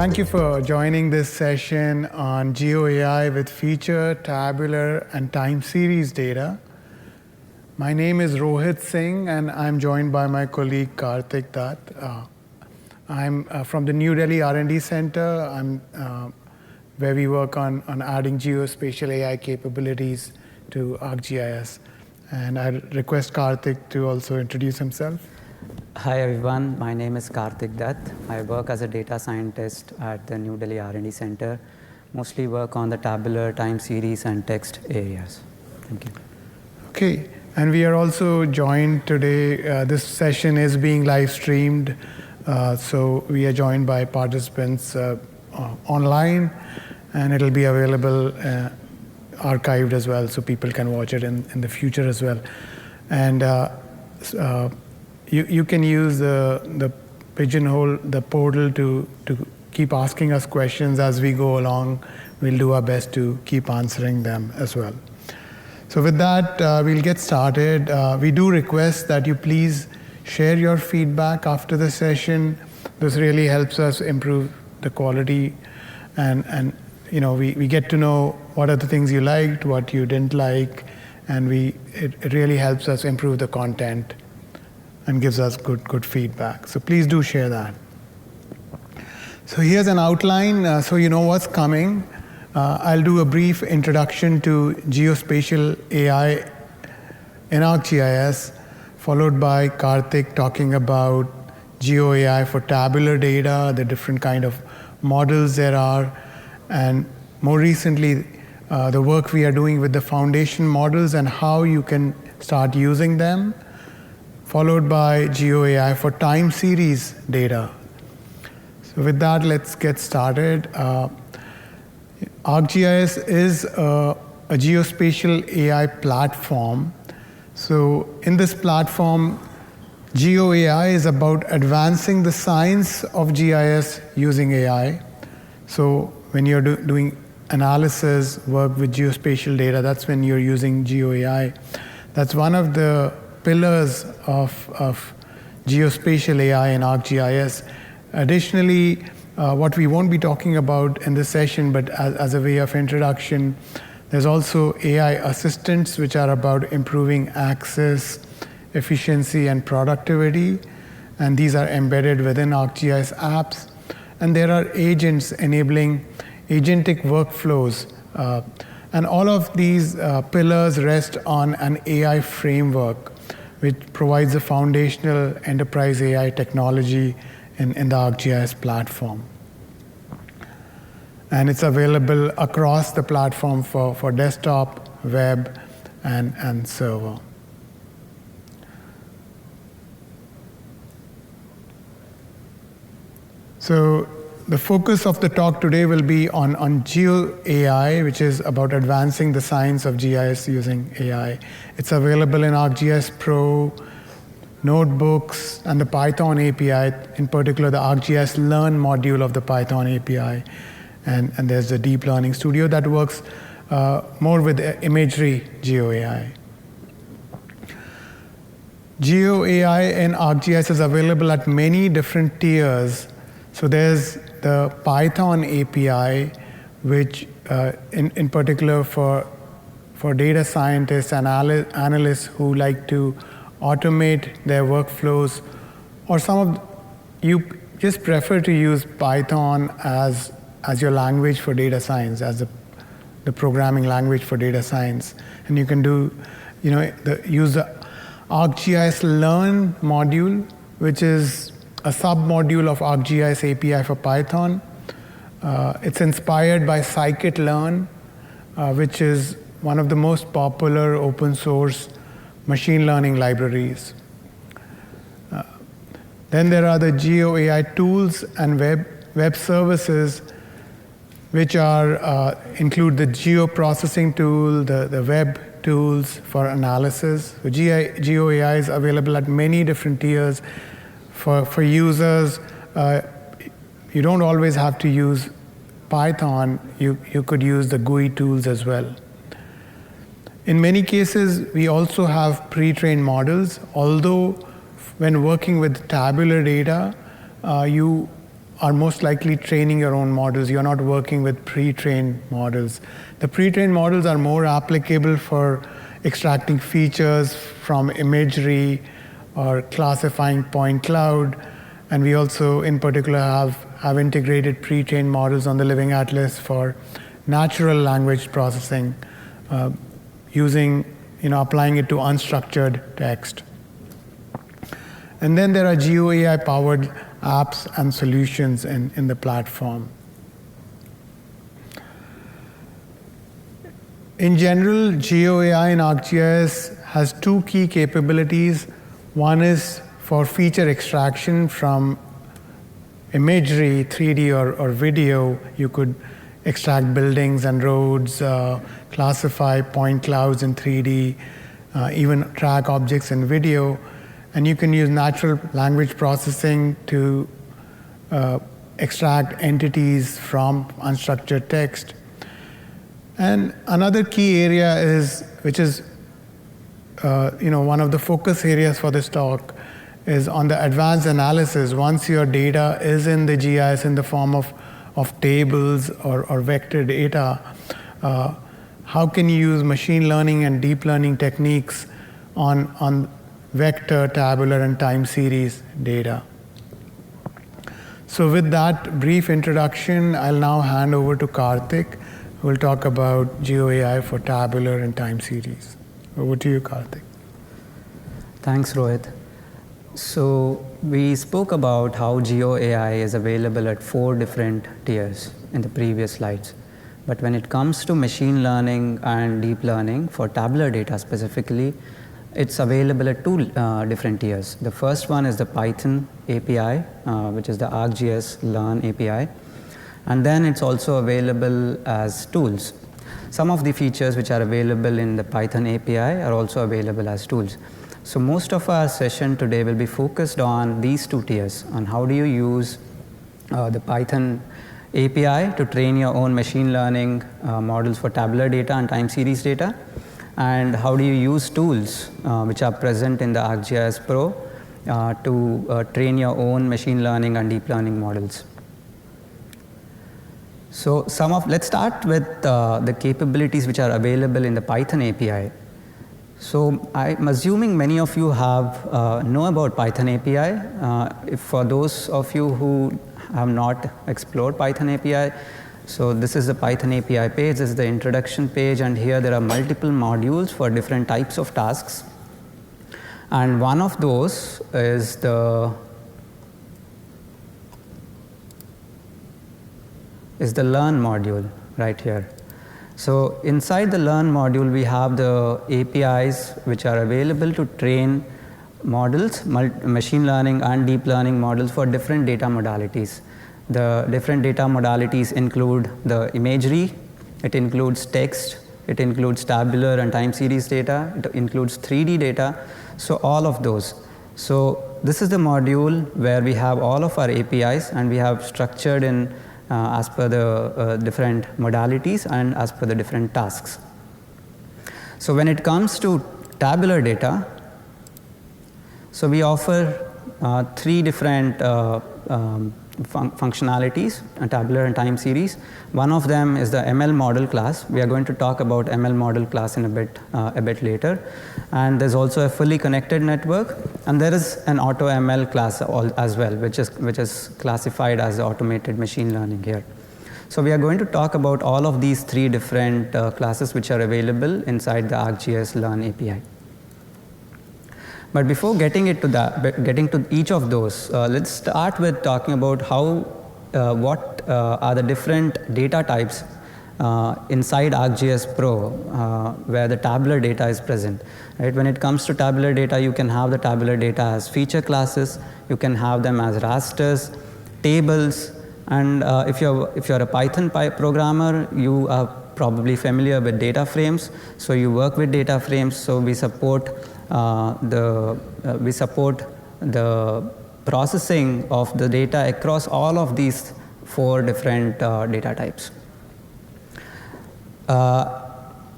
Thank you for joining this session on GeoAI with feature, tabular, and time series data. My name is Rohit Singh, and I'm joined by my colleague Karthik Dutt. I'm from the New Delhi R&D Center, where we work on adding geospatial AI capabilities to ArcGIS. And I request Karthik to also introduce himself. Hi everyone, my name is Karthik Dutt. I work as a data scientist at the New Delhi R&D Center. Mostly work on the tabular, time series, and text areas. Thank you. Okay, and we are also joined today. This session is being live streamed, so we are joined by participants online, and it'll be available archived as well, so people can watch it in the future as well. And you can use the Pigeonhole, the portal to keep asking us questions as we go along. We'll do our best to keep answering them as well. So with that, we'll get started. We do request that you please share your feedback after the session. This really helps us improve the quality, and you know, we get to know what are the things you liked, what you didn't like, and it really helps us improve the content and gives us good feedback. So please do share that. So here's an outline, so you know what's coming. I'll do a brief introduction to geospatial AI in ArcGIS, followed by Karthik talking about GeoAI for tabular data, the different kind of models there are, and more recently, the work we are doing with the foundation models and how you can start using them, followed by GeoAI for time series data. So with that, let's get started. ArcGIS is a geospatial AI platform. So in this platform, GeoAI is about advancing the science of GIS using AI. So when you're doing analysis, work with geospatial data, that's when you're using GeoAI. That's one of the pillars of geospatial AI in ArcGIS. Additionally, what we won't be talking about in this session, but as a way of introduction, there's also AI assistants, which are about improving access, efficiency, and productivity. And these are embedded within ArcGIS apps. And there are agents enabling agentic workflows. And all of these pillars rest on an AI framework, which provides a foundational enterprise AI technology in the ArcGIS platform. And it's available across the platform for desktop, web, and server. So the focus of the talk today will be on GeoAI, which is about advancing the science of GIS using AI. It's available in ArcGIS Pro, notebooks, and the Python API, in particular the ArcGIS Learn module of the Python API. And there's the Deep Learning Studio that works more with imagery GeoAI. GeoAI in ArcGIS is available at many different tiers. So there's the Python API, which in particular for data scientists and analysts who like to automate their workflows, or some of you just prefer to use Python as your language for data science, as the programming language for data science. And you can use the ArcGIS Learn module, which is a sub-module of ArcGIS API for Python. It's inspired by scikit-learn, which is one of the most popular open source machine learning libraries. Then there are the GeoAI tools and web services, which include the geoprocessing tool, the web tools for analysis. So GeoAI is available at many different tiers. For users, you don't always have to use Python. You could use the GUI tools as well. In many cases, we also have pre-trained models, although when working with tabular data, you are most likely training your own models. You're not working with pre-trained models. The pre-trained models are more applicable for extracting features from imagery or classifying point cloud. And we also, in particular, have integrated pre-trained models on the Living Atlas for natural language processing, applying it to unstructured text. And then there are GeoAI-powered apps and solutions in the platform. In general, GeoAI in ArcGIS has two key capabilities. One is for feature extraction from imagery, 3D or video. You could extract buildings and roads, classify point clouds in 3D, even track objects in video. And you can use natural language processing to extract entities from unstructured text. And another key area which is one of the focus areas for this talk, is on the advanced analysis. Once your data is in the GIS in the form of tables or vector data, how can you use machine learning and deep learning techniques on vector, tabular, and time series data? So with that brief introduction, I'll now hand over to Karthik, who will talk about GeoAI for tabular and time series. Over to you, Karthik. Thanks, Rohit. So we spoke about how GeoAI is available at 4 different tiers in the previous slides. But when it comes to machine learning and deep learning for tabular data specifically, it's available at 2 different tiers. The first one is the Python API, which is the ArcGIS Learn API. And then it's also available as tools. Some of the features which are available in the Python API are also available as tools. So most of our session today will be focused on these 2 tiers, on how do you use the Python API to train your own machine learning models for tabular data and time series data, and how do you use tools which are present in the ArcGIS Pro to train your own machine learning and deep learning models. So let's start with the capabilities which are available in the Python API. So I'm assuming many of you know about Python API. If for those of you who have not explored Python API, so this is the Python API page, this is the introduction page, and here there are multiple modules for different types of tasks. And one of those is the Learn module right here. So inside the Learn module, we have the APIs which are available to train models, machine learning and deep learning models for different data modalities. The different data modalities include the imagery, it includes text, it includes tabular and time series data, it includes 3D data, so all of those. So this is the module where we have all of our APIs, and we have structured in as per the different modalities and as per the different tasks. So when it comes to tabular data, so we offer 3 different functionalities, tabular and time series. One of them is the MLModel class. We are going to talk about MLModel class in a bit later. And there's also a fully connected network, and there is an AutoML class as well, which is classified as automated machine learning here. So we are going to talk about all of these 3 different classes which are available inside the ArcGIS Learn API. But before getting to each of those, let's start with talking about what are the different data types inside ArcGIS Pro where the tabular data is present. Right? When it comes to tabular data, you can have the tabular data as feature classes, you can have them as rasters, tables, and if you're a Python programmer, you are probably familiar with data frames. So you work with data frames. So we support the processing of the data across all of these 4 different data types.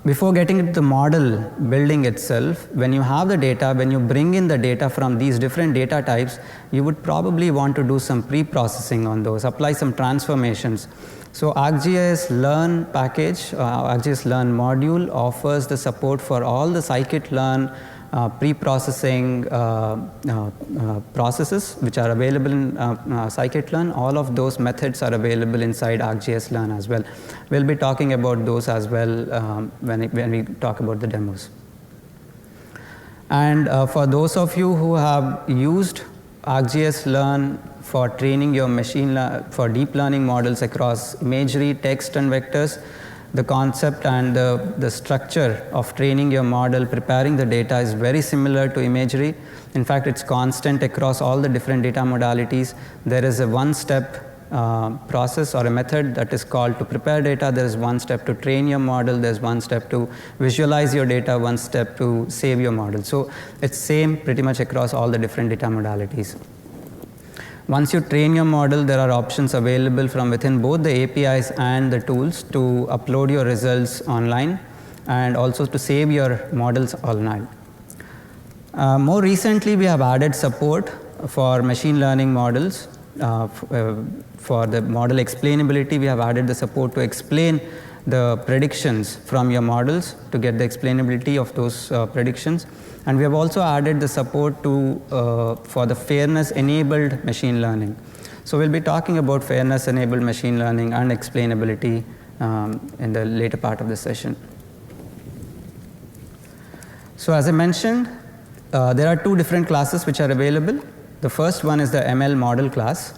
Before getting into the model building itself, when you have the data, when you bring in the data from these different data types, you would probably want to do some pre-processing on those, apply some transformations. So ArcGIS Learn package, ArcGIS Learn module offers the support for all the scikit-learn pre-processing processes which are available in scikit-learn. All of those methods are available inside ArcGIS Learn as well. We'll be talking about those as well when we talk about the demos. And for those of you who have used ArcGIS Learn for training your for deep learning models across imagery, text, and vectors, the concept and the structure of training your model, preparing the data is very similar to imagery. In fact, it's constant across all the different data modalities. There is a one-step process or a method that is called to prepare data. There is one step to train your model. There's one step to visualize your data, one step to save your model. So it's same pretty much across all the different data modalities. Once you train your model, there are options available from within both the APIs and the tools to upload your results online and also to save your models online. More recently, we have added support for machine learning models. For the model explainability, we have added the support to explain the predictions from your models to get the explainability of those predictions. And we have also added the support to for the fairness-enabled machine learning. So we'll be talking about fairness-enabled machine learning and explainability in the later part of the session. So as I mentioned, there are two different classes which are available. The first one is the MLModel class.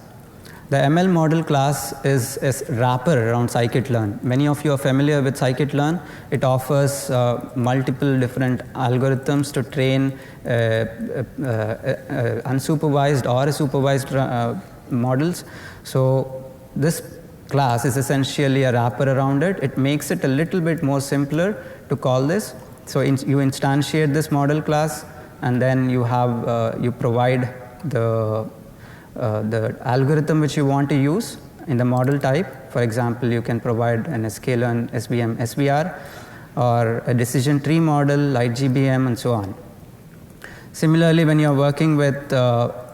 The MLModel class is a wrapper around scikit-learn. Many of you are familiar with scikit-learn. It offers multiple different algorithms to train unsupervised or supervised models. So this class is essentially a wrapper around it. It makes it a little bit more simpler to call this. So you instantiate this model class, and then you have you provide the algorithm which you want to use in the model type. For example, you can provide an sklearn SVM SVR or a decision tree model, light GBM, and so on. Similarly, when you're working with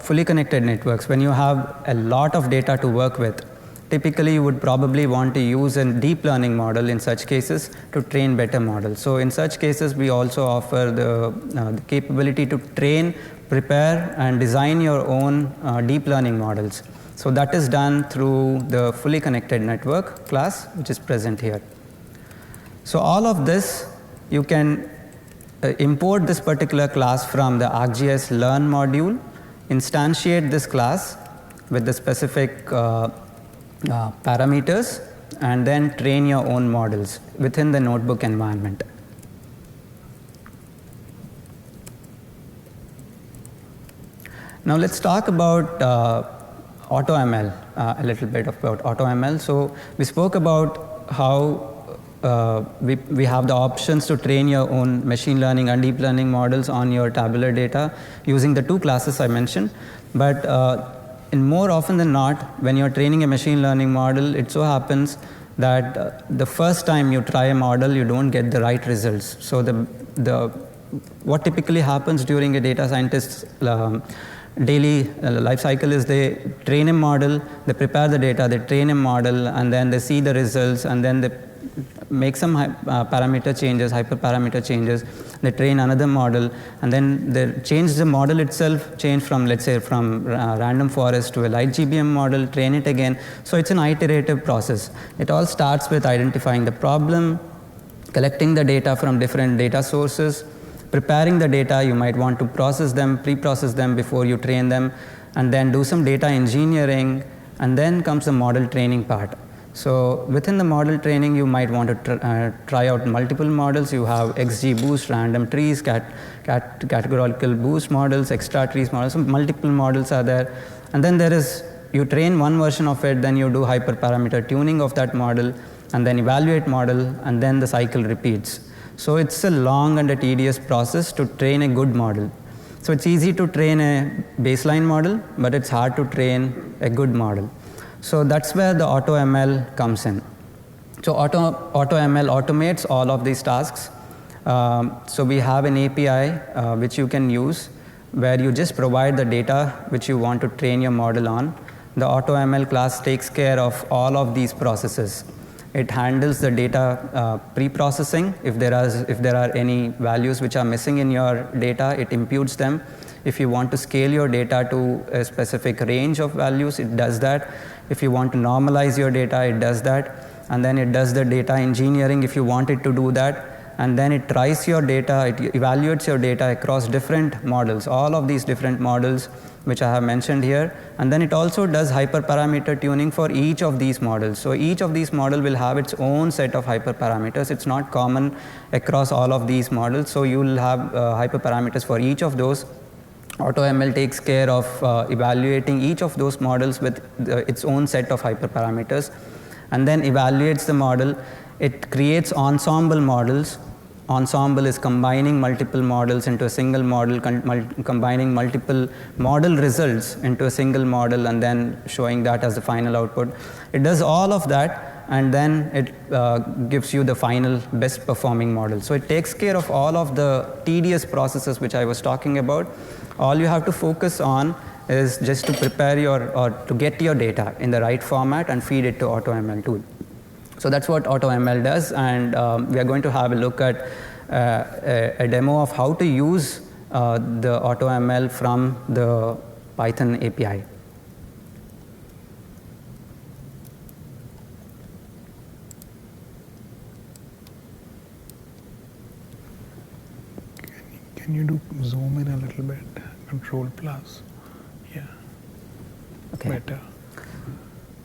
fully connected networks, when you have a lot of data to work with, typically you would probably want to use a deep learning model in such cases to train better models. So in such cases, we also offer the capability to train, prepare, and design your own deep learning models. So that is done through the fully connected network class, which is present here. So all of this, you can import this particular class from the ArcGIS Learn module, instantiate this class with the specific parameters, and then train your own models within the notebook environment. Now let's talk about AutoML, a little bit about AutoML. So we spoke about how we have the options to train your own machine learning and deep learning models on your tabular data using the two classes I mentioned. But in more often than not, when you're training a machine learning model, it so happens that the first time you try a model, you don't get the right results. So what typically happens during a data scientist's daily life cycle is they train a model, they prepare the data, they train a model, and then they see the results, and then they make some parameter changes, hyperparameter changes. They train another model, and then they change the model itself, change from, let's say, from random forest to a light GBM model, train it again. So it's an iterative process. It all starts with identifying the problem, collecting the data from different data sources, preparing the data. You might want to process them, pre-process them before you train them, and then do some data engineering, and then comes the model training part. So within the model training, you might want to try out multiple models. You have XGBoost, random trees, categorical boost models, extra trees models. So multiple models are there. And then you train one version of it, then you do hyperparameter tuning of that model, and then evaluate model, and then the cycle repeats. So it's a long and a tedious process to train a good model. So it's easy to train a baseline model, but it's hard to train a good model. So that's where the AutoML comes in. So AutoML automates all of these tasks. So we have an API which you can use where you just provide the data which you want to train your model on. The AutoML class takes care of all of these processes. It handles the data pre-processing. If there are any values which are missing in your data, it imputes them. If you want to scale your data to a specific range of values, it does that. If you want to normalize your data, it does that. And then it does the data engineering if you want it to do that. And then it tries your data, it evaluates your data across different models, all of these different models which I have mentioned here. And then it also does hyperparameter tuning for each of these models. So each of these models will have its own set of hyperparameters. It's not common across all of these models. So you will have hyperparameters for each of those. AutoML takes care of evaluating each of those models with its own set of hyperparameters, and then evaluates the model. It creates ensemble models. Ensemble is combining multiple models into a single model, combining multiple model results into a single model, and then showing that as the final output. It does all of that, and then it gives you the final best performing model. So it takes care of all of the tedious processes which I was talking about. All you have to focus on is just to prepare or to get your data in the right format and feed it to AutoML tool. So that's what AutoML does, and we are going to have a look at a demo of how to use the AutoML from the Python API. Can you do zoom in a little bit? Control plus. Yeah. Okay. Better.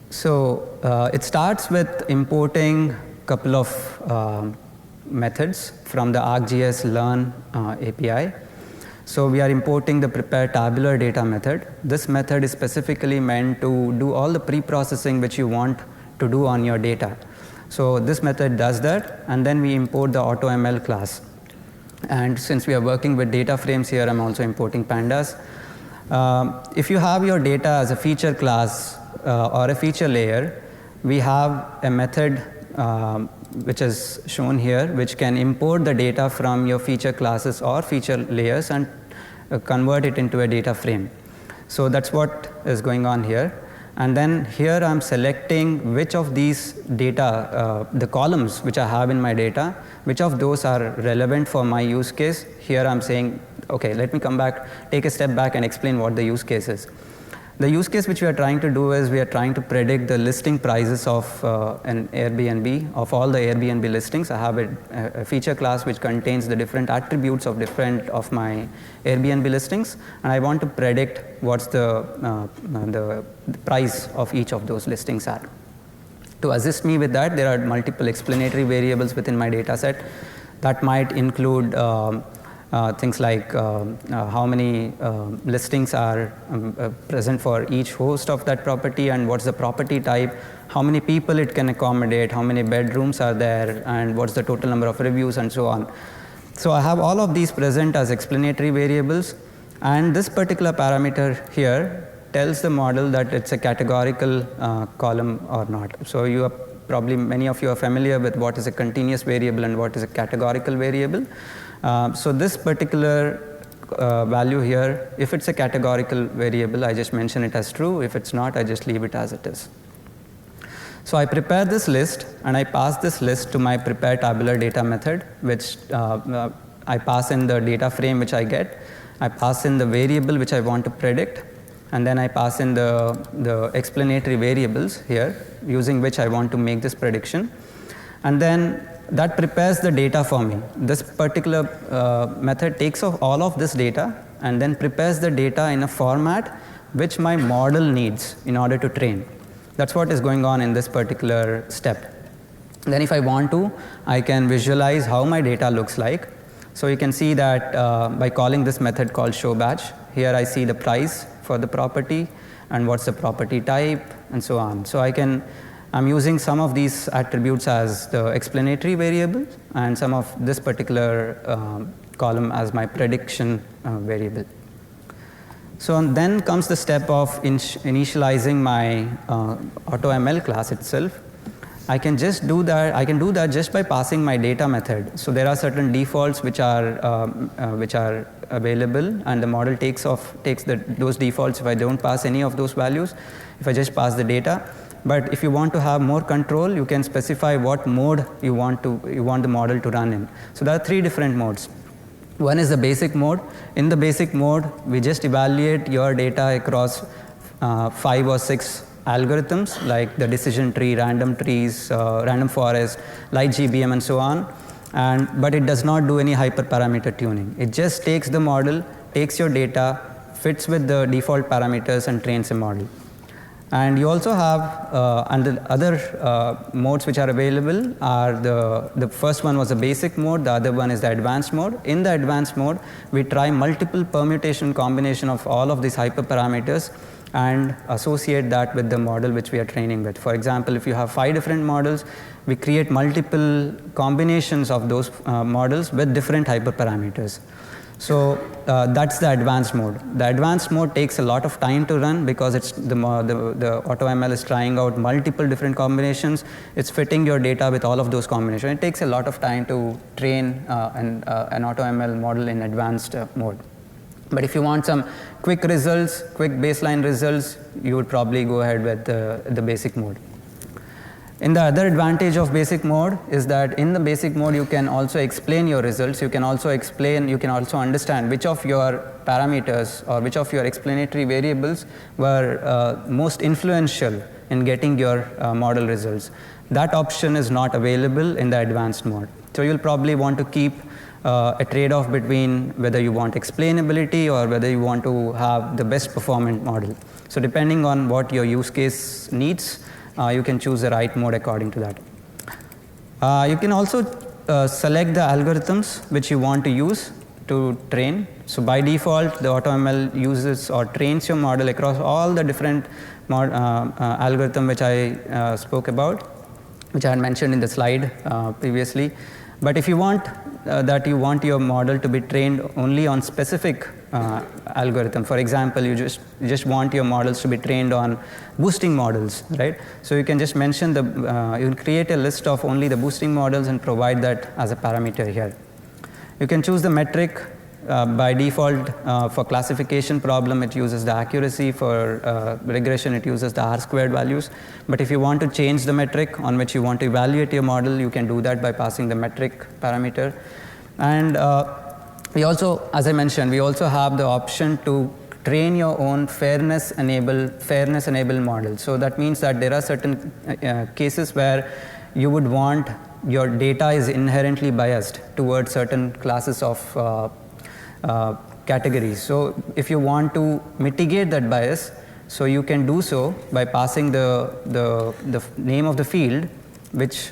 So it starts with importing a couple of methods from the ArcGIS Learn API. So we are importing the prepare tabular data method. This method is specifically meant to do all the pre-processing which you want to do on your data. So this method does that, and then we import the AutoML class. And since we are working with data frames here, I'm also importing pandas. If you have your data as a feature class or a feature layer, we have a method which is shown here, which can import the data from your feature classes or feature layers and convert it into a data frame. So that's what is going on here. And then here I'm selecting which of these data, the columns which I have in my data, which of those are relevant for my use case. Here I'm saying, okay, let me come back, take a step back and explain what the use case is. The use case which we are trying to do is we are trying to predict the listing prices of an Airbnb, of all the Airbnb listings. I have a feature class which contains the different attributes of different of my Airbnb listings, and I want to predict what's the price of each of those listings are. To assist me with that, there are multiple explanatory variables within my data set that might include things like how many listings are present for each host of that property, and what's the property type, how many people it can accommodate, how many bedrooms are there, and what's the total number of reviews, and so on. So I have all of these present as explanatory variables, and this particular parameter here tells the model that it's a categorical column or not. So you are probably, many of you are familiar with what is a continuous variable and what is a categorical variable. So this particular value here, if it's a categorical variable, I just mention it as true. If it's not, I just leave it as it is. So I prepare this list, and I pass this list to my prepare tabular data method, which I pass in the data frame which I get. I pass in the variable which I want to predict, and then I pass in the explanatory variables here, using which I want to make this prediction. And then that prepares the data for me. This particular method takes off all of this data and then prepares the data in a format which my model needs in order to train. That's what is going on in this particular step. Then if I want to, I can visualize how my data looks like. So you can see that by calling this method called showBatch, here I see the price for the property and what's the property type and so on. So I'm using some of these attributes as the explanatory variable and some of this particular column as my prediction variable. So then comes the step of initializing my AutoML class itself. I can just do that. I can do that just by passing my data method. So there are certain defaults which are available, and the model takes those defaults if I don't pass any of those values, if I just pass the data. But if you want to have more control, you can specify what mode you want the model to run in. So there are 3 different modes. One is the basic mode. In the basic mode, we just evaluate your data across 5 or 6 algorithms like the decision tree, random trees, random forest, light GBM, and so on. But it does not do any hyperparameter tuning. It just takes the model, takes your data, fits with the default parameters, and trains a model. And you also have and the other modes which are available are the first one was the basic mode, the other one is the advanced mode. In the advanced mode, we try multiple permutation combination of all of these hyperparameters and associate that with the model which we are training with. For example, if you have 5 different models, we create multiple combinations of those models with different hyperparameters. So that's the advanced mode. The advanced mode takes a lot of time to run because it's the AutoML is trying out multiple different combinations. It's fitting your data with all of those combinations. It takes a lot of time to train an AutoML model in advanced mode. But if you want some quick results, quick baseline results, you would probably go ahead with the basic mode. And the other advantage of basic mode is that in the basic mode, you can also explain your results. You can also understand which of your parameters or which of your explanatory variables were most influential in getting your model results. That option is not available in the advanced mode. So you'll probably want to keep a trade-off between whether you want explainability or whether you want to have the best performant model. So depending on what your use case needs, you can choose the right mode according to that. You can also select the algorithms which you want to use to train. So by default, the AutoML uses or trains your model across all the different algorithm which I spoke about, which I had mentioned in the slide previously. But if you want you want your model to be trained only on specific algorithm, for example, you just want your models to be trained on boosting models, right? So you can just mention you can create a list of only the boosting models and provide that as a parameter here. You can choose the metric. By default, for classification problem, it uses the accuracy. For regression, it uses the R-squared values. But if you want to change the metric on which you want to evaluate your model, you can do that by passing the metric parameter. And we also, as I mentioned, we also have the option to train your own fairness-enabled model. So that means that there are certain cases where you would want your data is inherently biased towards certain classes of categories. So if you want to mitigate that bias, so you can do so by passing the name of the field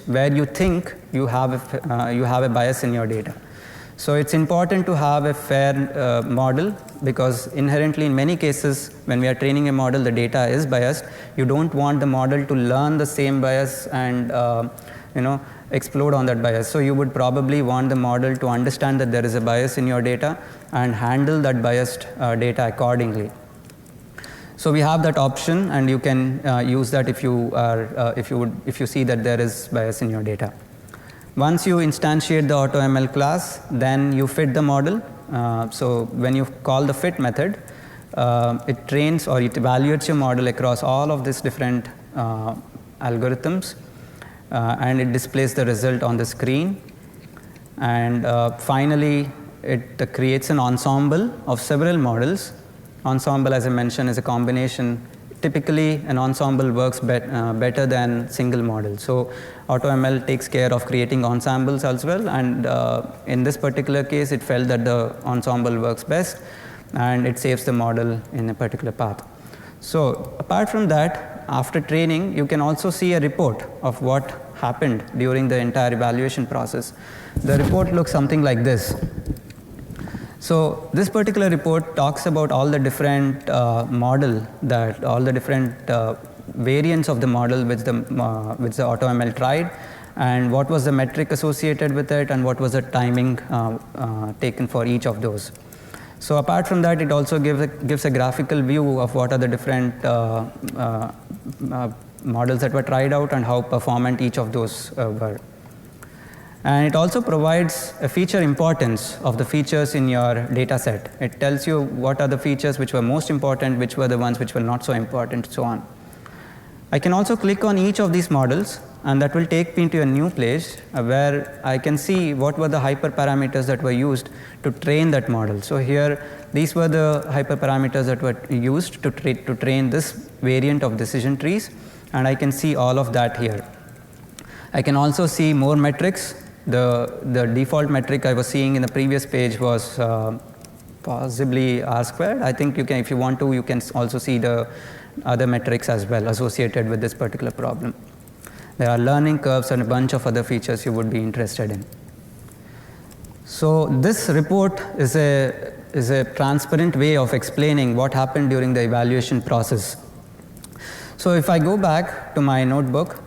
where you think you have a bias in your data. So it's important to have a fair model, because inherently in many cases when we are training a model, the data is biased. You don't want the model to learn the same bias and explode on that bias. So you would probably want the model to understand that there is a bias in your data and handle that biased data accordingly. So we have that option, and you can use that if you see that there is bias in your data. Once you instantiate the AutoML class, then you fit the model. So when you call the fit method, it trains or it evaluates your model across all of these different algorithms. And it displays the result on the screen. And finally, it creates an ensemble of several models. Ensemble, as I mentioned, is a combination. Typically, an ensemble works better than single model. So AutoML takes care of creating ensembles as well. And in this particular case, it felt that the ensemble works best, and it saves the model in a particular path. So apart from that, after training, you can also see a report of what happened during the entire evaluation process. The report looks something like this. So this particular report talks about all the different variants of the model which the AutoML tried, and what was the metric associated with it, and what was the timing taken for each of those. So apart from that, it also gives a graphical view of what are the different models that were tried out and how performant each of those were. And it also provides a feature importance of the features in your data set. It tells you what are the features which were most important, which were the ones which were not so important, so on. I can also click on each of these models, and that will take me to a new place where I can see what were the hyperparameters that were used to train that model. So here, these were the hyperparameters that were used to train this variant of decision trees, and I can see all of that here. I can also see more metrics. The default metric I was seeing in the previous page was possibly R squared. I think you can, if you want to, you can also see the other metrics as well associated with this particular problem. There are learning curves and a bunch of other features you would be interested in. So this report is a transparent way of explaining what happened during the evaluation process. So if I go back to my notebook,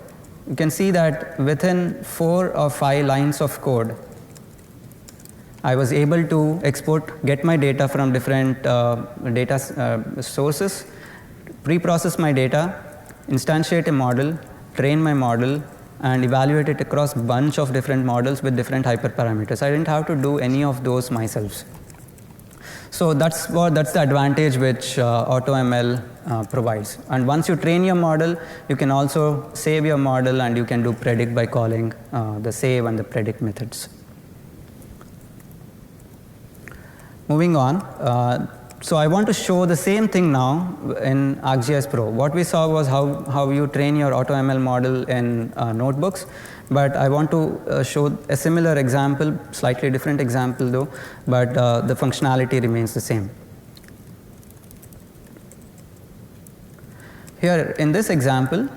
you can see that within 4 or 5 lines of code, I was able to get my data from different data sources, pre-process my data, instantiate a model, train my model, and evaluate it across a bunch of different models with different hyperparameters. I didn't have to do any of those myself. So that's the advantage which AutoML provides. And once you train your model, you can also save your model, and you can do predict by calling the save and the predict methods. Moving on. So I want to show the same thing now in ArcGIS Pro. What we saw was how you train your AutoML model in notebooks. But I want to show a similar example, slightly different example though, but the functionality remains the same. Here in this example,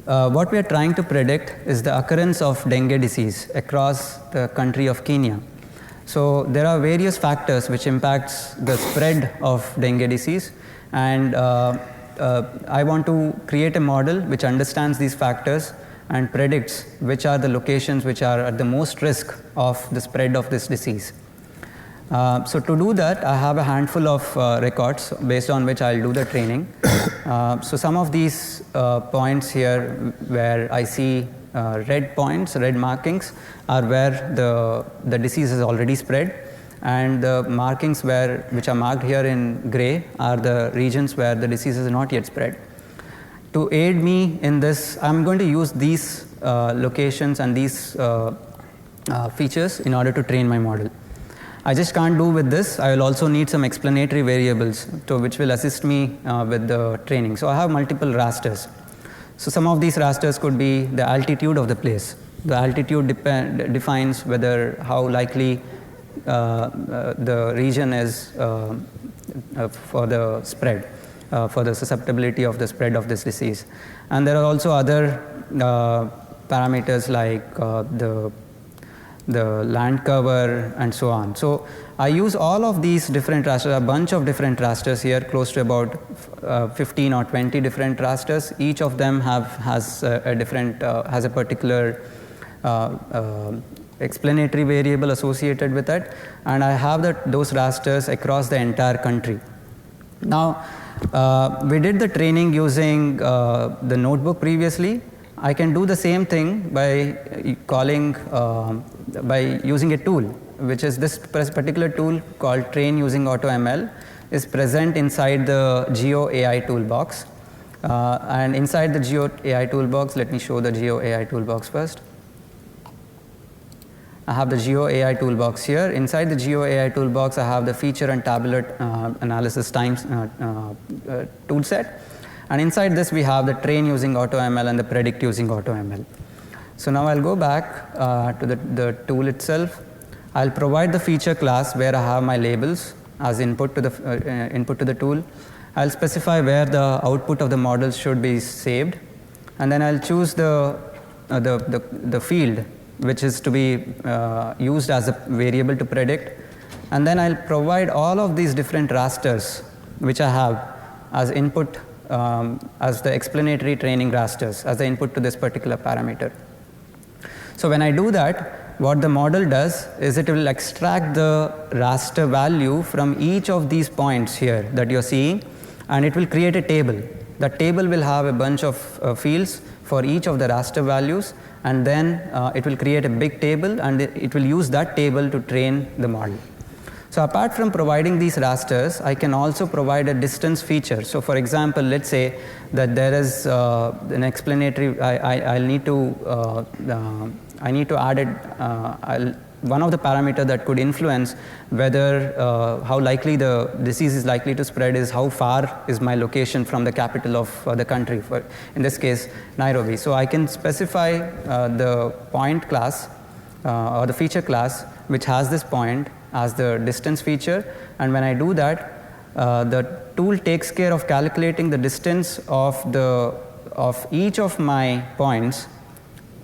what we are trying to predict is the occurrence of dengue disease across the country of Kenya. So there are various factors which impacts the spread of dengue disease, and I want to create a model which understands these factors and predicts which are the locations which are at the most risk of the spread of this disease. So to do that, I have a handful of records based on which I'll do the training. So some of these points here where I see red points, red markings, are where the disease is already spread. And the markings which are marked here in gray are the regions where the disease is not yet spread. To aid me in this, I'm going to use these locations and these features in order to train my model. I just can't do with this. I will also need some explanatory variables which will assist me with the training. So I have multiple rasters. So some of these rasters could be the altitude of the place. The altitude defines how likely the region is for the spread, for the susceptibility of the spread of this disease. And there are also other parameters like the land cover and so on. So I use all of these different rasters, a bunch of different rasters here, close to about 15 or 20 different rasters. Each of them has a particular explanatory variable associated with it, and I have those rasters across the entire country. Now, we did the training using the notebook previously. I can do the same thing by using a tool, which is this particular tool called Train Using AutoML, is present inside the GeoAI toolbox. And inside the GeoAI toolbox, let me show the GeoAI toolbox first. I have the GeoAI toolbox here. Inside the GeoAI toolbox, I have the feature and tabular analysis times toolset. And inside this, we have the train using AutoML and the predict using AutoML. So now I'll go back to the tool itself. I'll provide the feature class where I have my labels as input to the tool. I'll specify where the output of the models should be saved. And then I'll choose the field which is to be used as a variable to predict. And then I'll provide all of these different rasters which I have as input, as the explanatory training rasters, as the input to this particular parameter. So when I do that, what the model does is it will extract the raster value from each of these points here that you're seeing, and it will create a table. that table will have a bunch of fields for each of the raster values, and then it will create a big table, and it will use that table to train the model. So apart from providing these rasters, I can also provide a distance feature. So for example, let's say that there is an explanatory, I need to add one of the parameters that could influence whether how likely the disease is likely to spread is how far is my location from the capital of the country, for in this case Nairobi. So I can specify the point class or the feature class which has this point as the distance feature, and when I do that, the tool takes care of calculating the distance of each of my points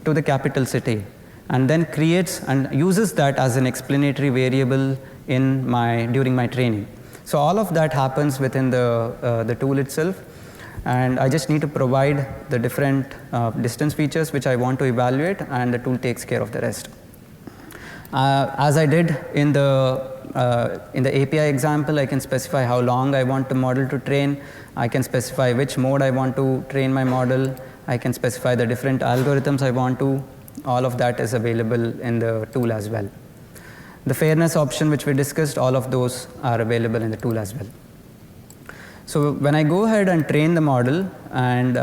to the capital city, and then creates and uses that as an explanatory variable during my training. So all of that happens within the tool itself, and I just need to provide the different distance features which I want to evaluate, and the tool takes care of the rest. As I did in the API example, I can specify how long I want the model to train. I can specify which mode I want to train my model. I can specify the different algorithms I want to. All of that is available in the tool as well. The fairness option which we discussed, all of those are available in the tool as well. So when I go ahead and train the model, and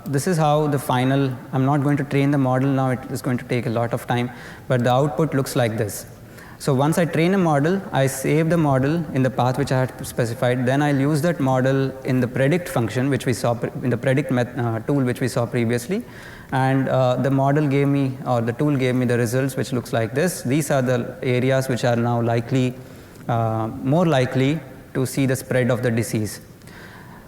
this is how the final, I'm not going to train the model now, it is going to take a lot of time, but the output looks like this. So once I train a model, I save the model in the path which I had specified, then I'll use that model in the predict function which we saw in the predict tool which we saw previously, and the model gave me, or the tool gave me the results which looks like this. These are the areas which are now likely, more likely to see the spread of the disease.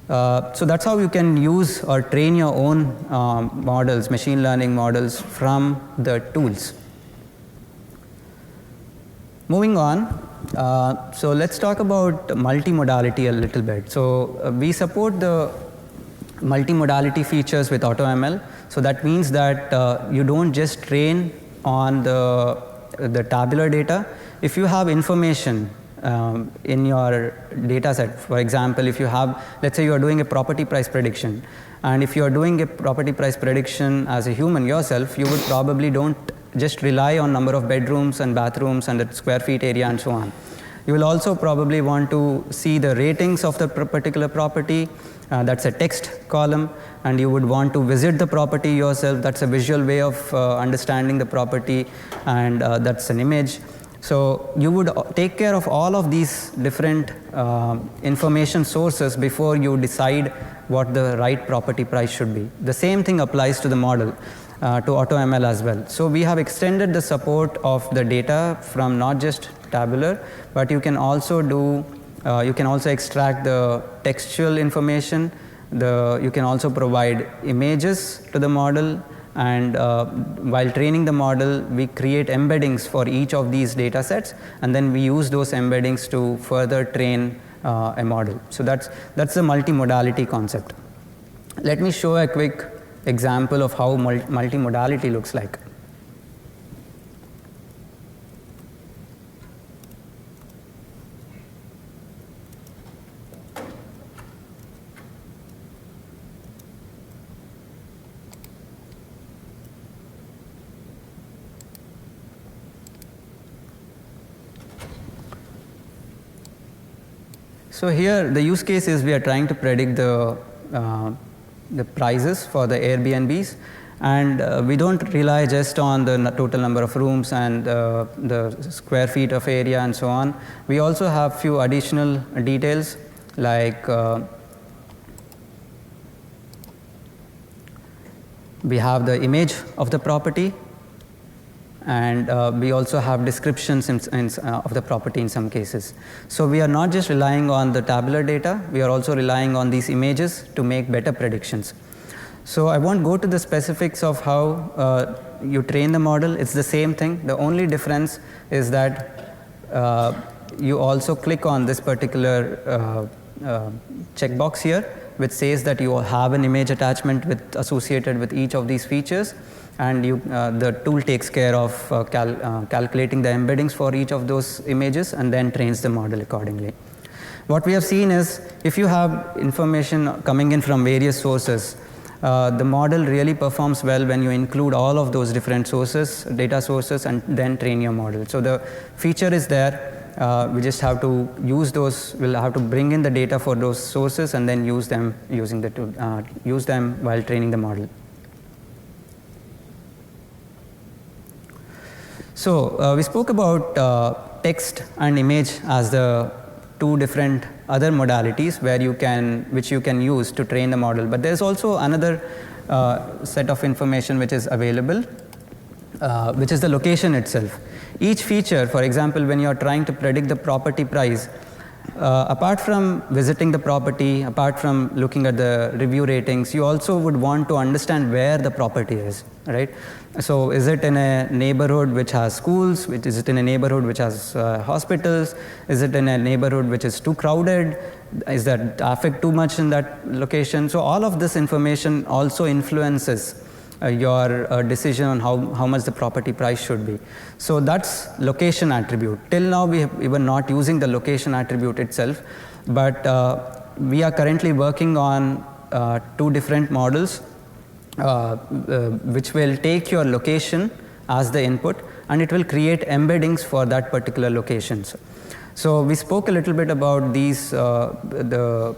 So that's how you can use or train your own models, machine learning models from the tools. Moving on, so let's talk about multimodality a little bit. So we support the multimodality features with AutoML. So that means that you don't just train on the tabular data. If you have information in your data set, for example, if you have, let's say you are doing a property price prediction, and if you are doing a property price prediction as a human yourself, you would probably don't just rely on number of bedrooms and bathrooms and the square feet area and so on. You will also probably want to see the ratings of the particular property. That's a text column, and you would want to visit the property yourself. That's a visual way of understanding the property, and that's an image. So you would take care of all of these different information sources before you decide what the right property price should be. The same thing applies to the model, to AutoML as well. So we have extended the support of the data from not just tabular, but you can also do, you can also extract the textual information. You can also provide images to the model. And while training the model, we create embeddings for each of these data sets, and then we use those embeddings to further train a model. So that's the multimodality concept. Let me show a quick example of how multimodality looks like. So here the use case is we are trying to predict the prices for the Airbnbs, and we don't rely just on the total number of rooms and the square feet of area and so on. We also have few additional details like we have the image of the property, and we also have descriptions of the property in some cases. So we are not just relying on the tabular data, we are also relying on these images to make better predictions. So I won't go to the specifics of how you train the model. It's the same thing. The only difference is that you also click on this particular checkbox here, which says that you have an image attachment associated with each of these features, and the tool takes care of calculating the embeddings for each of those images and then trains the model accordingly. what we have seen is if you have information coming in from various sources, the model really performs well when you include all of those different sources, data sources, and then train your model. So the feature is there. We just have to use those. We'll have to bring in the data for those sources and then use them using the tool, use them while training the model. So we spoke about text and image as the two different other modalities which you can use to train the model. But there's also another set of information which is available, which is the location itself. Each feature, for example, when you're trying to predict the property price, apart from visiting the property, apart from looking at the review ratings, you also would want to understand where the property is, right? So is it in a neighborhood which has schools? Is it in a neighborhood which has hospitals? Is it in a neighborhood which is too crowded? Is there traffic too much in that location? So all of this information also influences your decision on how much the property price should be. So that's location attribute. Till now we were not using the location attribute itself, but we are currently working on two different models which will take your location as the input and it will create embeddings for that particular location. So we spoke a little bit about these, the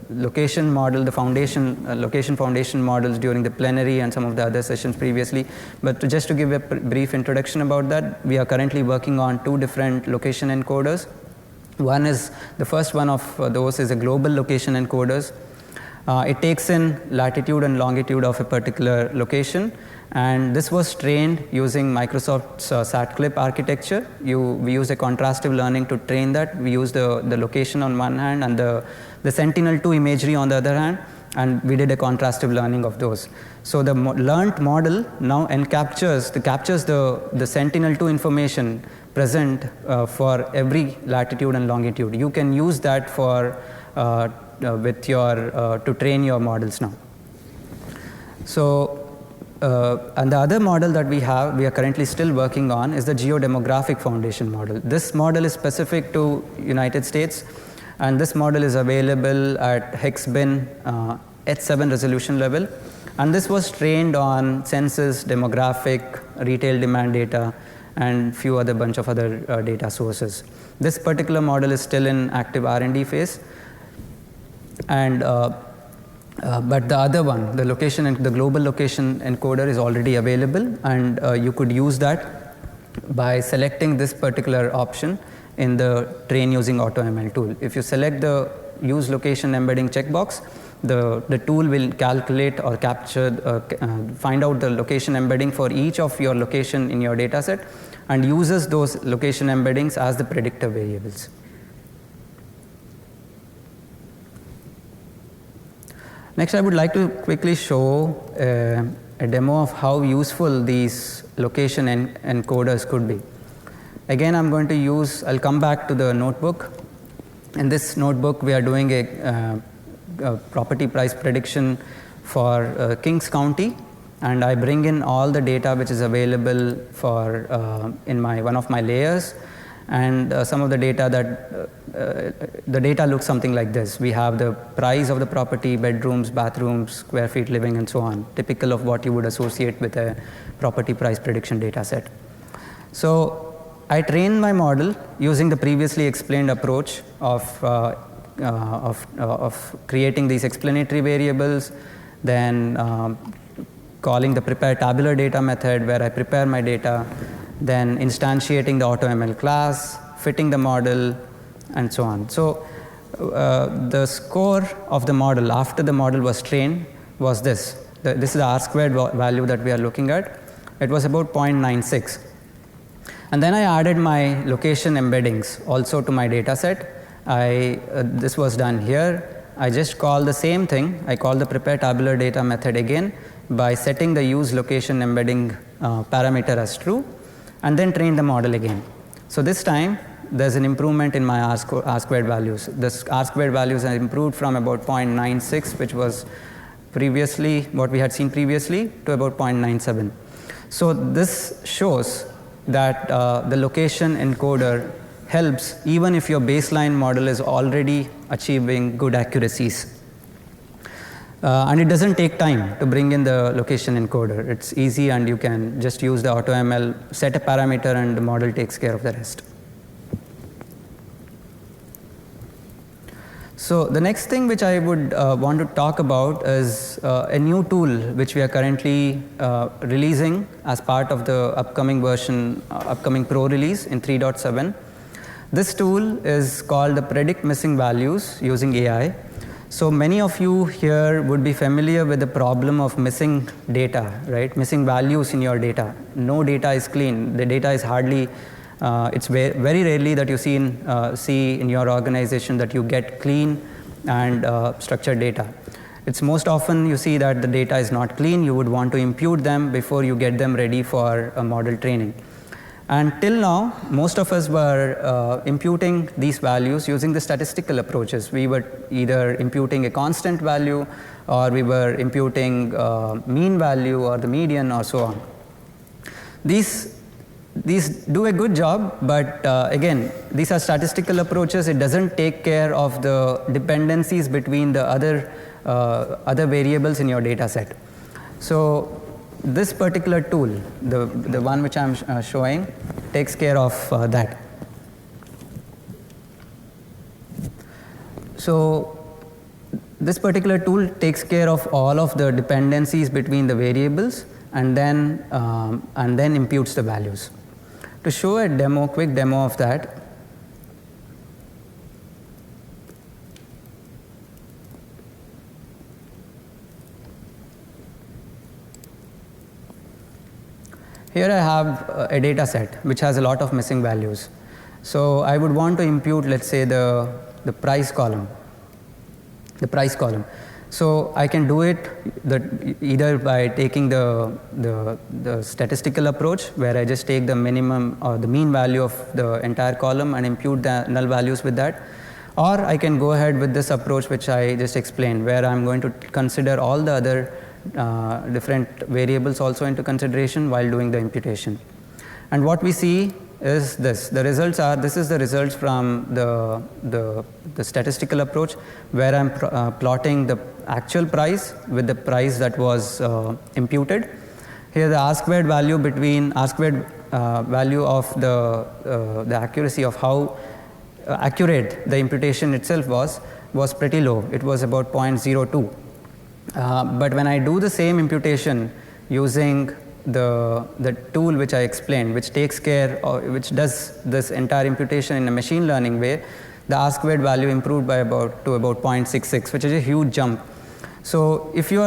location model, the foundation, location foundation models during the plenary and some of the other sessions previously. But just to give a brief introduction about that, we are currently working on two different location encoders. One is, the first one of those is a global location encoders. It takes in latitude and longitude of a particular location, and this was trained using Microsoft's SAT-clip architecture. We used a contrastive learning to train that. We used the location on one hand and the Sentinel-2 imagery on the other hand, and we did a contrastive learning of those. So the learned model now captures the Sentinel-2 information present for every latitude and longitude. You can use that for with your to train your models now. So and the other model that we are currently still working on is the geodemographic foundation model. This model is specific to United States, and this model is available at hex bin H7 resolution level, and this was trained on census, demographic, retail demand data, and few other bunch of other data sources. This particular model is still in active R&D phase, and but the other one, the global location encoder, is already available, and you could use that by selecting this particular option in the train using AutoML tool. If you select the use location embedding checkbox, the tool will calculate or capture, find out the location embedding for each of your location in your data set and uses those location embeddings as the predictor variables. Next, I would like to quickly show a demo of how useful these location encoders could be. Again, I'll come back to the notebook. In this notebook, we are doing a property price prediction for Kings County, and I bring in all the data which is available for in one of my layers, and some of the data the data looks something like this. We have the price of the property, bedrooms, bathrooms, square feet living, and so on, typical of what you would associate with a property price prediction data set. So I trained my model using the previously explained approach of creating these explanatory variables, then calling the prepare tabular data method where I prepare my data, then instantiating the AutoML class, fitting the model, and so on. So the score of the model after the model was trained was this. This is the R-squared value that we are looking at. It was about 0.96. And then I added my location embeddings also to my data set. This was done here. I just call the same thing. I call the prepare tabular data method again by setting the use location embedding parameter as true, and then train the model again. So this time, there's an improvement in my R-squared values. The R-squared values are improved from about 0.96, which was previously, what we had seen previously, to about 0.97. So this shows that the location encoder helps even if your baseline model is already achieving good accuracies. And it doesn't take time to bring in the location encoder. It's easy, and you can just use the AutoML, set a parameter, and the model takes care of the rest. So the next thing which I would want to talk about is a new tool which we are currently releasing as part of the upcoming version, upcoming Pro release in 3.7. This tool is called the Predict Missing Values using AI. So many of you here would be familiar with the problem of missing data, right? Missing values in your data. No data is clean. The data is hardly, it's very rarely that you see in your organization that you get clean and structured data. It's most often you see that the data is not clean. You would want to impute them before you get them ready for a model training. And till now, most of us were imputing these values using the statistical approaches. We were either imputing a constant value, or we were imputing mean value or the median, or so on. These do a good job, but again, these are statistical approaches. It doesn't take care of the dependencies between the other variables in your data set. So this particular tool, the one which I'm showing, takes care of that. So this particular tool takes care of all of the dependencies between the variables, and then imputes the values. To show a quick demo of that, here I have a data set which has a lot of missing values. So I would want to impute, let's say, the price column. So I can do it either by taking the statistical approach, where I just take the minimum or the mean value of the entire column and impute the null values with that. Or I can go ahead with this approach which I just explained, where I'm going to consider all the other different variables also into consideration while doing the imputation. And what we see is this. This is the results from the statistical approach, where I'm plotting the actual price with the price that was imputed. Here the R-squared value value of the accuracy of how accurate the imputation itself was pretty low. It was about 0.02. But when I do the same imputation using the tool which I explained, which takes care of, which does this entire imputation in a machine learning way, the R-squared value improved to about 0.66, which is a huge jump. So if you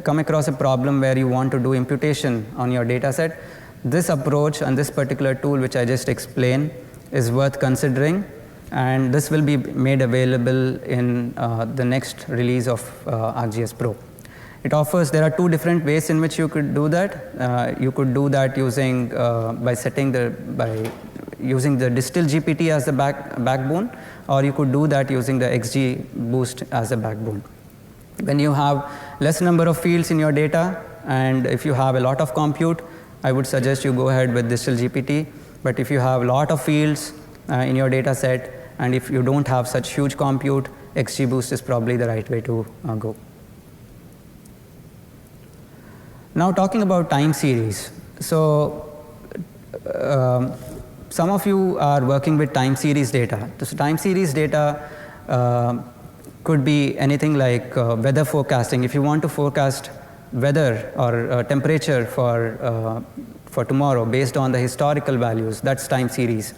come across a problem where you want to do imputation on your data set, this approach and this particular tool which I just explained is worth considering. And this will be made available in the next release of ArcGIS Pro. There are two different ways in which you could do that. You could do that using by using the Distill GPT as the backbone, or you could do that using the XGBoost as a backbone. When you have less number of fields in your data, and if you have a lot of compute, I would suggest you go ahead with Distill GPT. But if you have a lot of fields in your data set, and if you don't have such huge compute, XGBoost is probably the right way to go. Now talking about time series. So some of you are working with time series data. So time series data could be anything like weather forecasting. If you want to forecast weather or temperature for tomorrow based on the historical values, that's time series.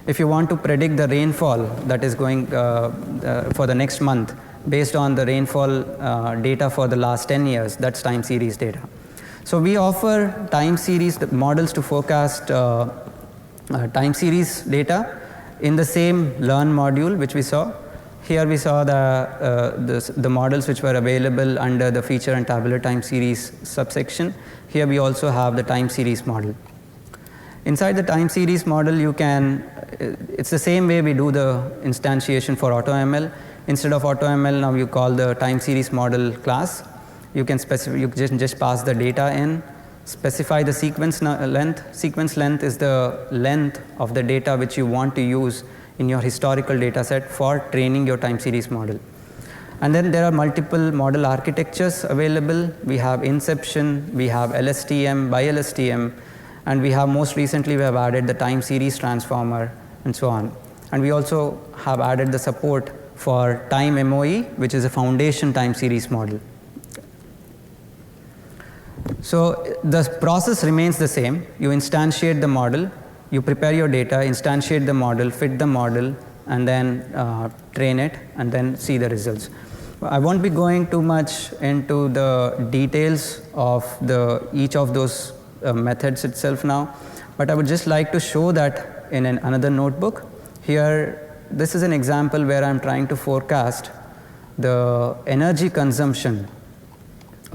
If you want to predict the rainfall that is going for the next month based on the rainfall data for the last 10 years, that's time series data. So we offer time series models to forecast time series data in the same learn module which we saw. Here we saw the models which were available under the feature and tabular time series subsection. Here we also have the time series model. Inside the time series model, it's the same way we do the instantiation for AutoML. Instead of AutoML, now you call the time series model class. You can just pass the data in, specify the sequence length. Sequence length is the length of the data which you want to use in your historical data set for training your time series model. And then there are multiple model architectures available. We have Inception, we have LSTM, BiLSTM, and we have most recently we have added the time series transformer and so on. And we also have added the support for time MOE, which is a foundation time series model. So the process remains the same. You instantiate the model, you prepare your data, instantiate the model, fit the model, and then train it, and then see the results. I won't be going too much into the details of each of those methods itself now, but I would just like to show that in another notebook. Here, this is an example where I'm trying to forecast the energy consumption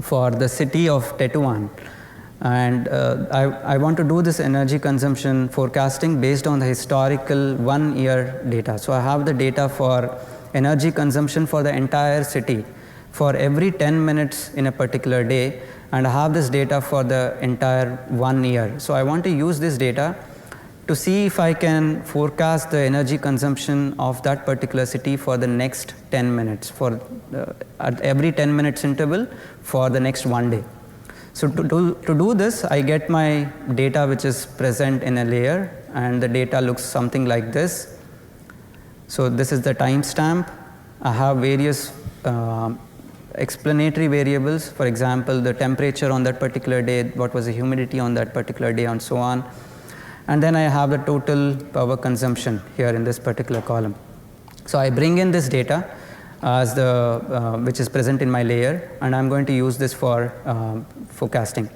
for the city of Tetuan. And I want to do this energy consumption forecasting based on the historical 1 year data. So I have the data for energy consumption for the entire city for every 10 minutes in a particular day, and I have this data for the entire 1 year. So I want to use this data to see if I can forecast the energy consumption of that particular city for the next 10 minutes, for at every 10 minutes interval for the next 1 day. So to do this, I get my data which is present in a layer, and the data looks something like this. So this is the timestamp. I have various explanatory variables, for example, the temperature on that particular day, what was the humidity on that particular day, and so on. And then I have the total power consumption here in this particular column. So I bring in this data as which is present in my layer, and I'm going to use this for forecasting.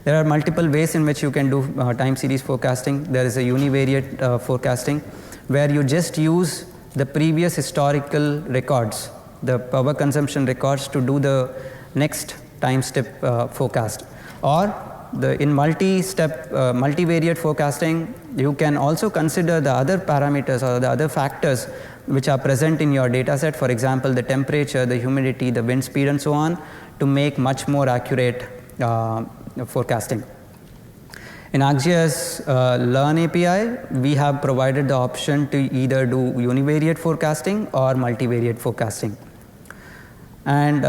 There are multiple ways in which you can do time series forecasting. There is a univariate forecasting, where you just use the previous historical records, the power consumption records, to do the next time step forecast. Or in multi-step, multivariate forecasting, you can also consider the other parameters or the other factors which are present in your data set, for example, the temperature, the humidity, the wind speed, and so on, to make much more accurate forecasting. In ArcGIS Learn API, we have provided the option to either do univariate forecasting or multivariate forecasting. And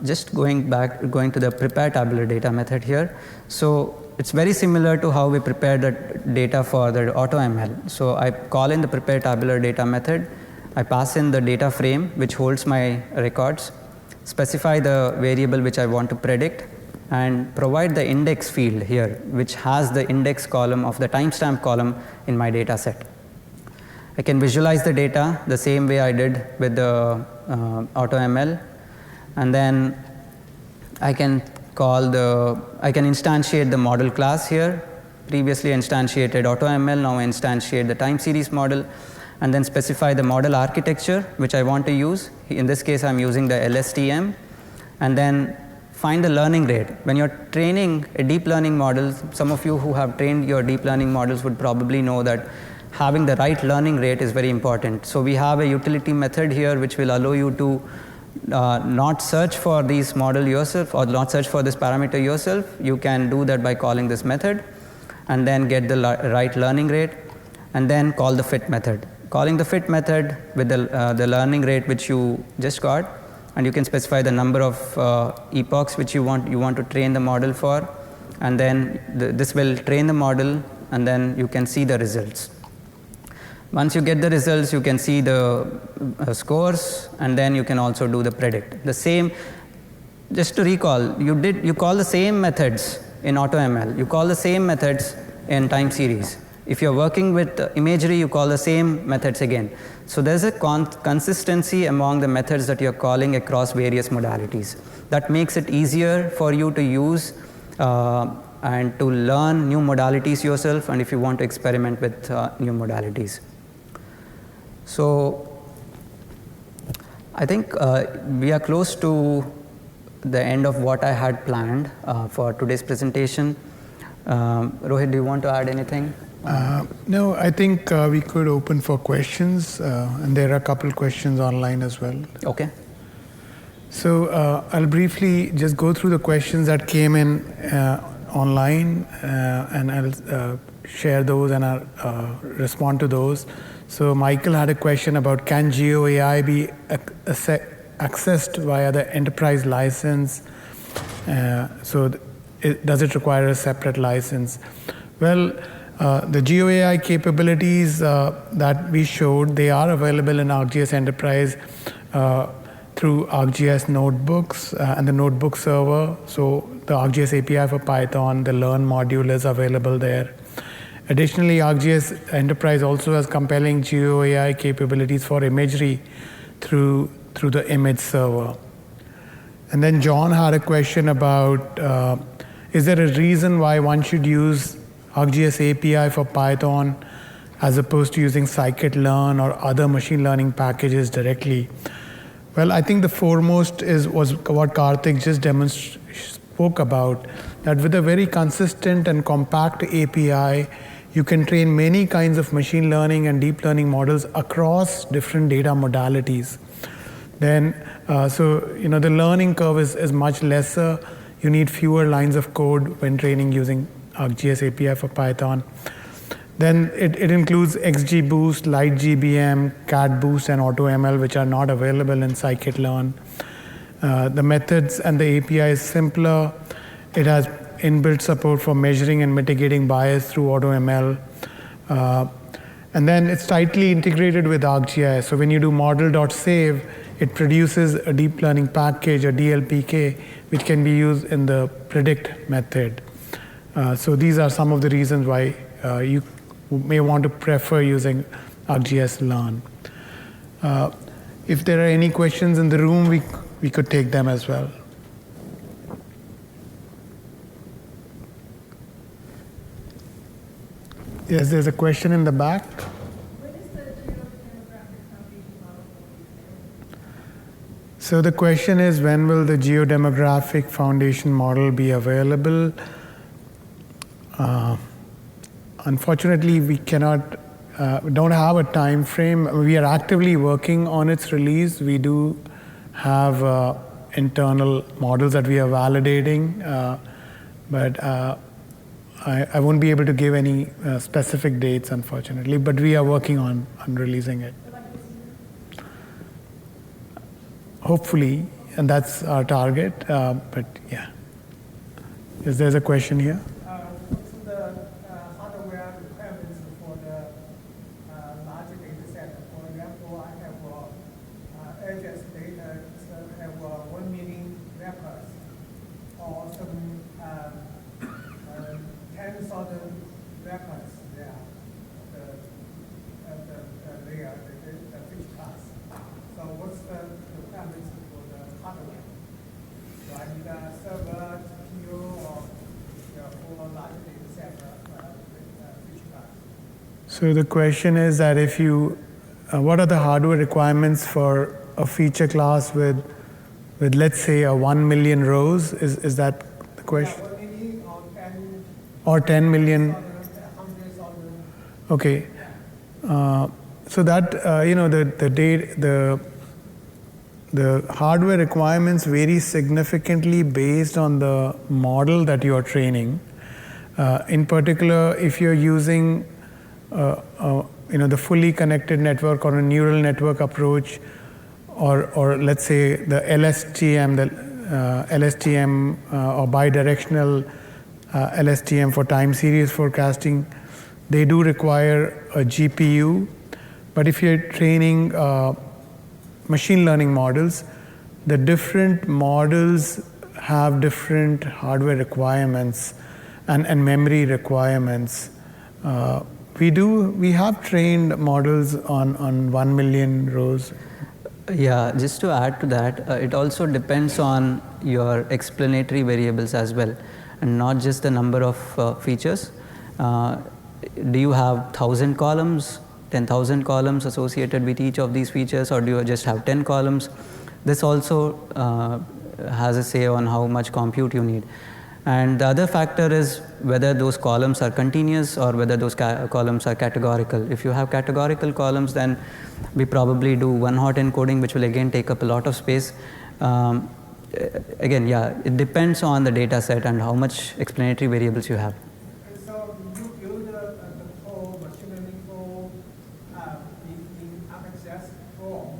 just going to the prepare tabular data method here. So it's very similar to how we prepare the data for the AutoML. So I call in the prepare tabular data method. I pass in the data frame which holds my records, specify the variable which I want to predict, and provide the index field here, which has the index column of the timestamp column in my data set. I can visualize the data the same way I did with the AutoML, and then I can instantiate the model class here. Previously instantiated AutoML, now instantiate the time series model, and then specify the model architecture which I want to use. In this case, I'm using the LSTM, and then find the learning rate. When you're training a deep learning model, some of you who have trained your deep learning models would probably know that having the right learning rate is very important. So we have a utility method here which will allow you to not search for these model yourself or not search for this parameter yourself. You can do that by calling this method and then get the right learning rate, and then call the fit method. Calling the fit method with the learning rate which you just got, and you can specify the number of epochs which you want to train the model for, and then this will train the model, and then you can see the results. Once you get the results, you can see the scores, and then you can also do the predict. The same, just to recall, you call the same methods in AutoML, you call the same methods in time series. If you're working with imagery, you call the same methods again. So there's a consistency among the methods that you're calling across various modalities. That makes it easier for you to use and to learn new modalities yourself, and if you want to experiment with new modalities. So I think we are close to the end of what I had planned for today's presentation. Rohit, do you want to add anything? No, I think we could open for questions, and there are a couple questions online as well. Okay. So I'll briefly just go through the questions that came in online, and I'll share those and I'll respond to those. So Michael had a question about, can GeoAI be accessed via the enterprise license? Does it require a separate license? Well, the GeoAI capabilities that we showed, they are available in ArcGIS Enterprise through ArcGIS notebooks and the notebook server. So the ArcGIS API for Python, the Learn module is available there. Additionally, ArcGIS Enterprise also has compelling GeoAI capabilities for imagery through the image server. And then John had a question about, is there a reason why one should use ArcGIS API for Python as opposed to using scikit-learn or other machine learning packages directly? Well, I think the foremost was what Karthik just spoke about, that with a very consistent and compact API, you can train many kinds of machine learning and deep learning models across different data modalities. Then, the learning curve is much lesser. You need fewer lines of code when training using ArcGIS API for Python. Then it includes XGBoost, LightGBM, CatBoost, and AutoML, which are not available in scikit-learn. The methods and the API is simpler. It has inbuilt support for measuring and mitigating bias through AutoML. And then it's tightly integrated with ArcGIS. So when you do model.save, it produces a deep learning package, a DLPK, which can be used in the predict method. So these are some of the reasons why you may want to prefer using ArcGIS Learn. If there are any questions in the room, we could take them as well. Yes, there's a question in the back. When is the geodemographic foundation model going to be available? So the question is, when will the geodemographic foundation model be available? Unfortunately, we don't have a time frame. We are actively working on its release. We do have internal models that we are validating, but I won't be able to give any specific dates, unfortunately, but we are working on releasing it. Hopefully, and that's our target, but yeah. There's a question here? What's the hardware requirements for the large data set? For example, I have ArcGIS data have 1 million records, or some 10,000 records there, the fish class. So what's the requirements for the hardware? Do I need a server, GPU, or for large data set fish class? So the question is that if you, what are the hardware requirements for a feature class with let's say 1 million rows? Is that the question? Yeah, 1 million Or 10 million? 100,000. Okay. So that the hardware requirements vary significantly based on the model that you are training. In particular, if you're using the fully connected network or a neural network approach, or let's say the LSTM, or bidirectional LSTM for time series forecasting, they do require a GPU. But if you're training machine learning models, the different models have different hardware requirements and memory requirements. We have trained models on 1 million rows. Yeah, just to add to that, it also depends on your explanatory variables as well, and not just the number of features. Do you have 1,000 columns, 10,000 columns associated with each of these features, or do you just have 10 columns? This also has a say on how much compute you need. And the other factor is whether those columns are continuous or whether those columns are categorical. If you have categorical columns, then we probably do one-hot encoding, which will again take up a lot of space. again, yeah, it depends on the data set and how much explanatory variables you have. And so you build the whole machine learning tool in ArcGIS Pro.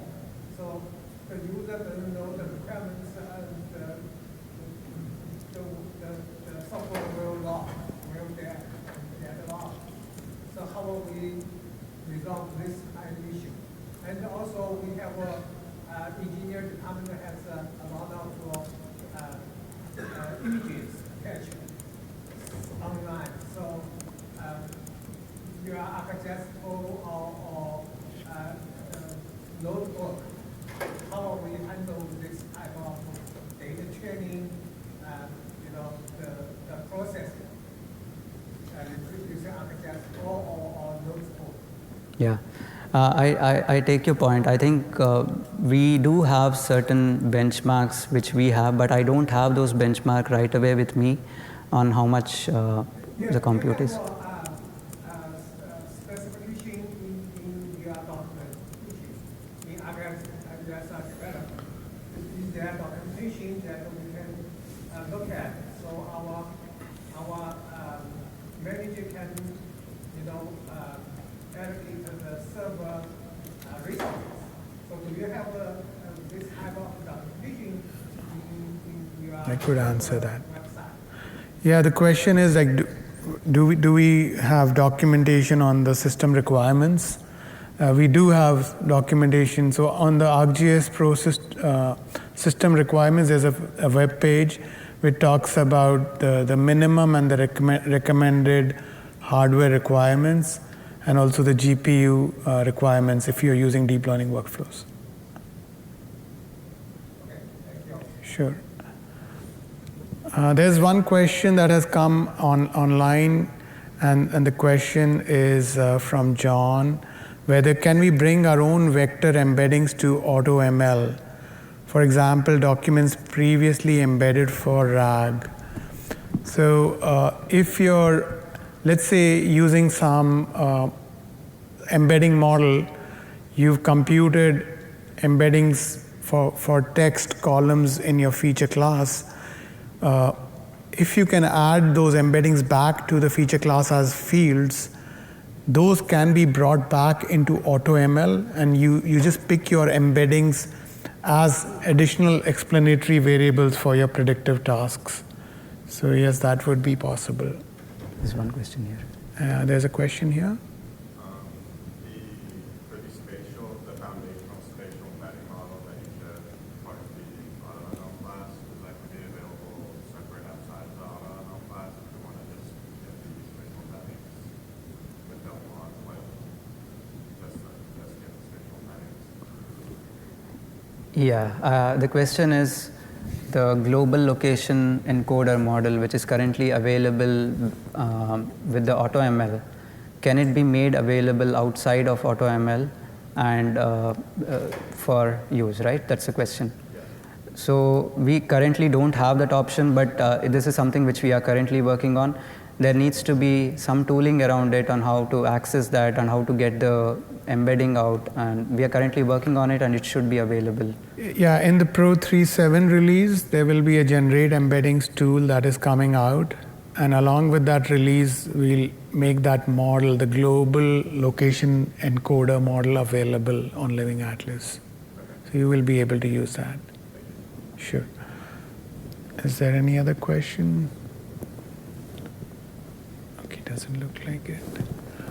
So the user doesn't know the requirements and the software will log, will get log. So how will we resolve this issue? And also we have engineer department that has a lot of images attached online. So your ArcGIS Pro or notebook, how will we handle this type of data training, the processing? Using ArcGIS Pro or notebook? Yeah. I take your point. I think we do have certain benchmarks which we have, but I don't have those benchmarks right away with me on how much the compute is. Specification in your documentation, in ArcGIS development. Is there documentation that we can look at? So our manager can, allocate the server resources. So do you have this type of documentation in your I could answer that. website? Yeah, the question is like, do we have documentation on the system requirements? We do have documentation. So on the ArcGIS Pro system requirements, there's a web page which talks about the minimum and the recommended hardware requirements, and also the GPU requirements if you're using deep learning workflows. Okay, thank you. Sure. There's one question that has come online, and the question is from John, whether can we bring our own vector embeddings to AutoML? For example, documents previously embedded for RAG. So if you're, let's say, using some embedding model, you've computed embeddings for text columns in your feature class. If you can add those embeddings back to the feature class as fields, those can be brought back into AutoML, and you just pick your embeddings as additional explanatory variables for your predictive tasks. So yes, that would be possible. There's one question here. There's a question here. The foundational spatial embedding model that you showed part of the AutoML class, is that going to be available separate outside of the AutoML class if you want to just get the spatial embeddings with them on with just get the spatial embeddings? Yeah, the question is the global location encoder model, which is currently available with the AutoML. Can it be made available outside of AutoML and for use, right? That's the question. Yeah. So we currently don't have that option, but this is something which we are currently working on. There needs to be some tooling around it on how to access that and how to get the embedding out, and we are currently working on it, and it should be available. Yeah, in the Pro 3.7 release, there will be a generate embeddings tool that is coming out, and along with that release, we'll make that model, the global location encoder model, available on Living Atlas. So you will be able to use that. Sure. Is there any other question? Okay, doesn't look like it.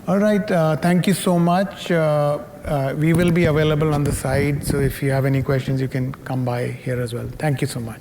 All right, thank you so much. We will be available on the site, so if you have any questions, you can come by here as well. Thank you so much.